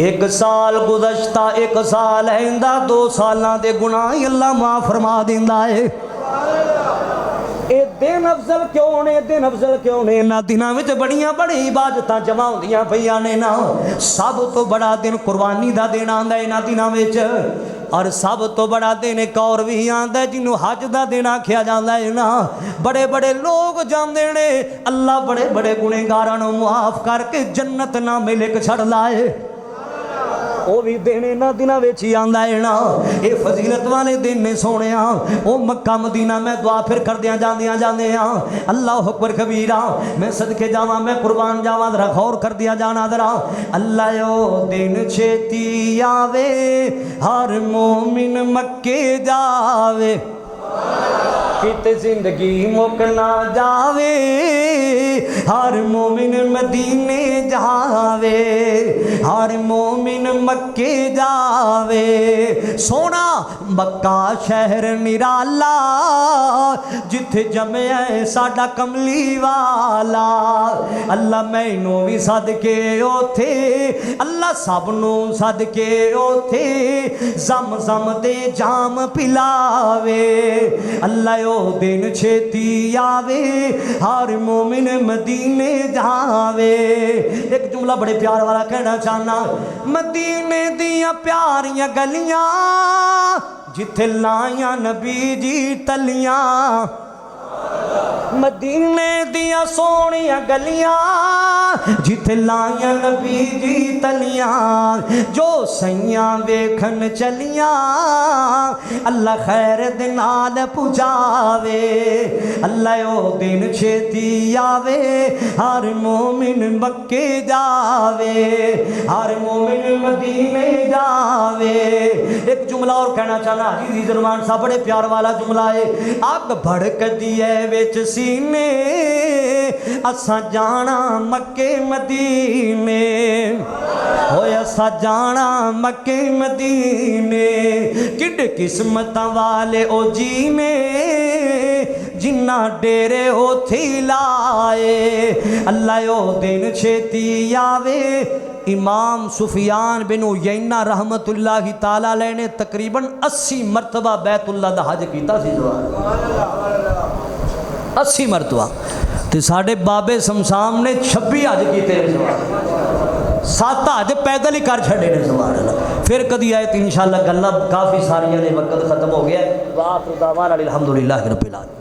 ایک سال گزشتہ ایک سال آئندہ 2 سالاں دے گناہ اللہ معاف فرما دیندا ہے. اے دن افضل کیوں نے دن افضل کیوں نے انہاں دناں وچ بڑیاں بڑی عبادتاں جمع ہوندیاں پیاں نے نا. سب تو بڑا دن قربانی دا دن آندا ہے انہاں دناں وچ اور سب تو بڑا دن ایک اور بھی آندا ہے جنوں حج دا دن آکھیا جاندا ہے نا. بڑے بڑے لوگ جاندے نے اللہ بڑے بڑے گنہگاراں نوں معاف کر کے جنت نامے لکھ چھڑدا ہے. وہ بھی دن انہاں دناں وچ ہی آندا ہے نا. اے فضیلت والے دن نے سونیا او مکہ مدینہ میں دعا پھر کردیاں جاندیاں اللہ اکبر کبیرہ. میں صدقے جاواں میں قربان جاواں ذرا غور کر دیا جانا ذرا. اللہ او دن چھتی آوے ہر مومن مکے جاوے کتے زندگی مک نہ جاوے ہر مومن مدینے جاوے ہر مومن مکے جاوے. سونا مکہ شہر نرالا جتھے جمع ہے ساڈا کملی والا. اللہ مینوں بھی صدقے اوتھے اللہ سب نوں صدقے اوتھے زم زم دے جام پلاوے. اللہ او دن چھتی آوے ہر مومن مدینے جاوے. ایک جملہ بڑے پیار والا کہنا چاہنا مدینے دیاں پیاریاں گلیاں جتھے لائیاں نبی جی تلیاں مدینے دیاں سونیاں گلیاں جتھے لائیاں نبی جی تلیاں جو سیاں ویکھن چلیاں اللہ خیر دے نال پجاوے. اللہ او دن چھتی آوے ہر مومن مکے جاوے ہر مومن مدینے جاوے. ایک جملہ اور کہنا چاہنا عزیز رحمان صاحب بڑے پیار والا جملہ ہے. اگ بھڑک دیے وچ سینے اساں جانا مکے مدینے ہویا اساں جانا مکے مدینے کڈ قسمتاں والے او جینے جنہ ڈیرے اوتھی لائے. اللہ او دن چھتی آوے. امام سفیان بن عیینہ رحمت اللہ تعالیٰ علیہ نے تقریباً 80 مرتبہ بیت اللہ دا حج کیتا سی. 80 مرتبہ تے ساڑھے بابے سمسام نے 26 حج کیتے ہیں. 7 حج پیدل ہی کر چھڑے نے سبحان اللہ. پھر کدی آئے تو انشاءاللہ گلہ کافی ساریاں نے وقت ختم ہو گیا ہے. وآخر دعوانا الحمدللہ رب العالمین.